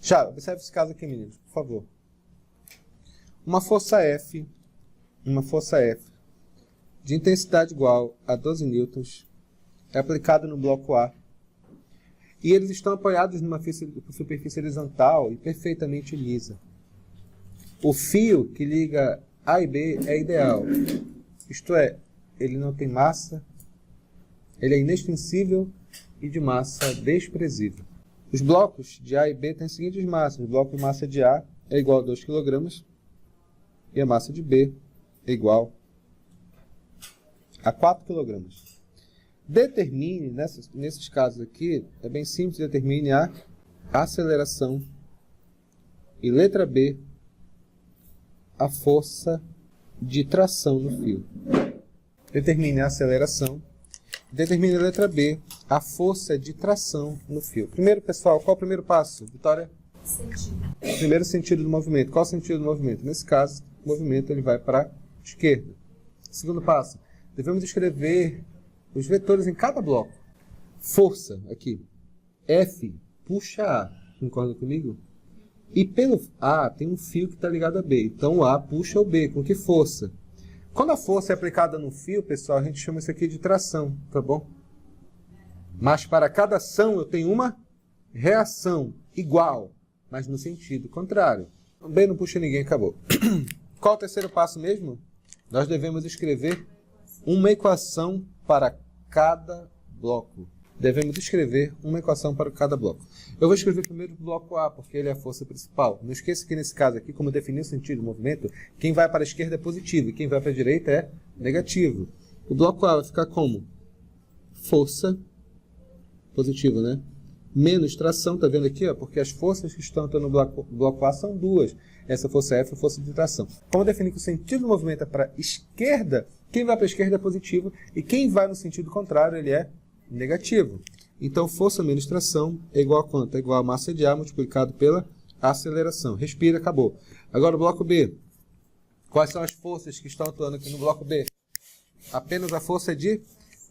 Já, observe esse caso aqui, meninos, por favor. Uma força F de intensidade igual a 12 newtons é aplicada no bloco A. E eles estão apoiados numa superfície horizontal e perfeitamente lisa. O fio que liga A e B é ideal. Isto é, ele não tem massa, ele é inextensível e de massa desprezível. Os blocos de A e B têm as seguintes massas. O bloco de massa de A é igual a 2 kg e a massa de B é igual a 4 kg. Determine, nesses casos aqui, é bem simples, determine a aceleração e letra B, a força de tração no fio. Determine a aceleração, determine a letra B, a força de tração no fio. Primeiro, pessoal, qual é o primeiro passo? Vitória? Sentido. Primeiro sentido do movimento. Qual é o sentido do movimento? Nesse caso, o movimento ele vai para a esquerda. Segundo passo, devemos escrever os vetores em cada bloco. Força, aqui. F, puxa A. Concorda comigo? E pelo A tem um fio que está ligado a B. Então o A puxa o B. Com que força? Quando a força é aplicada no fio, pessoal, a gente chama isso aqui de tração, tá bom? Mas para cada ação eu tenho uma reação igual, mas no sentido contrário. O B não puxa ninguém, acabou. Qual o terceiro passo mesmo? Nós devemos escrever uma equação para cada bloco. Devemos escrever uma equação para cada bloco. Eu vou escrever primeiro o bloco A, porque ele é a força principal. Não esqueça que nesse caso aqui, como eu defini o sentido do movimento, quem vai para a esquerda é positivo e quem vai para a direita é negativo. O bloco A vai ficar como? Força, positivo, né? Menos tração, tá vendo aqui? Ó, porque as forças que estão no bloco A são duas. Essa força F é a força de tração. Como eu defini que o sentido do movimento é para a esquerda, quem vai para a esquerda é positivo e quem vai no sentido contrário, ele é negativo. Então, força menos tração é igual a quanto? É igual a massa de A multiplicado pela aceleração. Respira, acabou. Agora o bloco B. Quais são as forças que estão atuando aqui no bloco B? Apenas a força de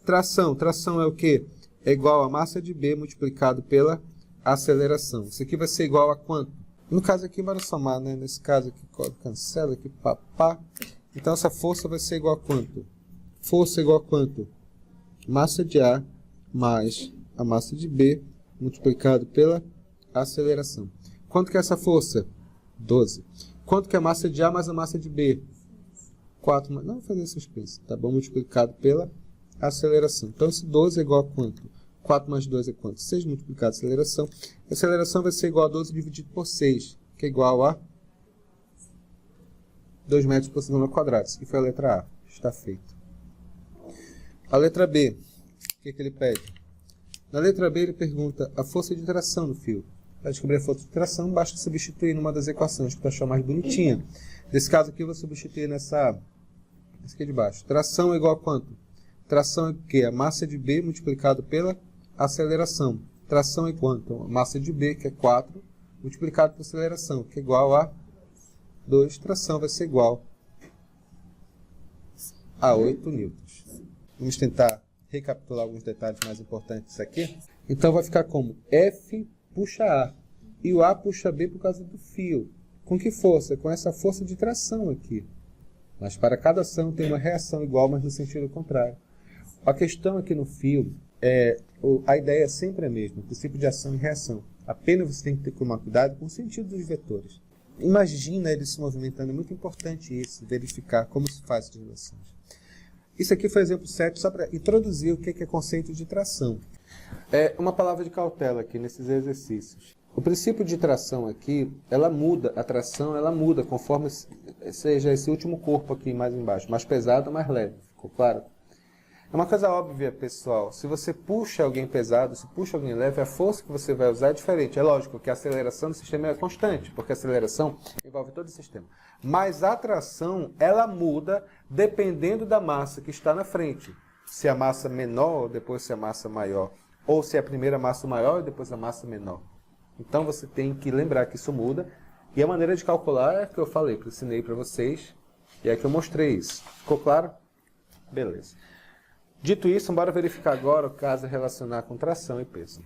tração. Tração é o quê? É igual a massa de B multiplicado pela aceleração. Isso aqui vai ser igual a quanto? No caso aqui, bora somar, né? Nesse caso aqui, cancela aqui, papá. Então, essa força vai ser igual a quanto? Força igual a quanto? Massa de A mais a massa de B multiplicado pela aceleração. Quanto que é essa força? 12. Quanto que é a massa de A mais a massa de B? 4. Não, vou fazer essas coisas. Tá bom? Multiplicado pela aceleração. Então, esse 12 é igual a quanto? 4 mais 2 é quanto? 6 multiplicado a aceleração. A aceleração vai ser igual a 12 dividido por 6, que é igual a 2 metros por segundo ao quadrado. Isso aqui foi a letra A. Está feito. A letra B, o que ele pede? Na letra B ele pergunta a força de tração no fio. Para descobrir a força de tração, basta substituir numa das equações, que eu achar mais bonitinha. Nesse caso aqui eu vou substituir nessa aqui de baixo. Tração é igual a quanto? Tração é o quê? A massa de B multiplicado pela aceleração. Tração é quanto? A massa de B, que é 4, multiplicado pela aceleração, que é igual a 2. Tração vai ser igual a 8 newtons. Vamos tentar recapitular alguns detalhes mais importantes aqui. Então vai ficar como? F puxa A. E o A puxa B por causa do fio. Com que força? Com essa força de tração aqui. Mas para cada ação tem uma reação igual, mas no sentido contrário. A questão aqui no fio, a ideia é sempre a mesma. O princípio de ação e reação. Apenas você tem que tomar cuidado com o sentido dos vetores. Imagina ele se movimentando. É muito importante isso, verificar como se faz as relações. Isso aqui foi o exemplo 7, só para introduzir o que é conceito de tração. Uma palavra de cautela aqui nesses exercícios. O princípio de tração aqui, ela muda, a tração ela muda conforme seja esse último corpo aqui mais embaixo, mais pesado ou mais leve, ficou claro? É uma coisa óbvia, pessoal, se você puxa alguém pesado, se puxa alguém leve, a força que você vai usar é diferente. É lógico que a aceleração do sistema é constante, porque a aceleração envolve todo o sistema. Mas a tração, ela muda dependendo da massa que está na frente. Se a massa menor, depois se a massa maior. Ou se é a primeira massa maior e depois a massa menor. Então você tem que lembrar que isso muda. E a maneira de calcular é a que eu falei, que eu ensinei para vocês. E é que eu mostrei isso. Ficou claro? Beleza. Dito isso, bora verificar agora o caso relacionar com tração e peso.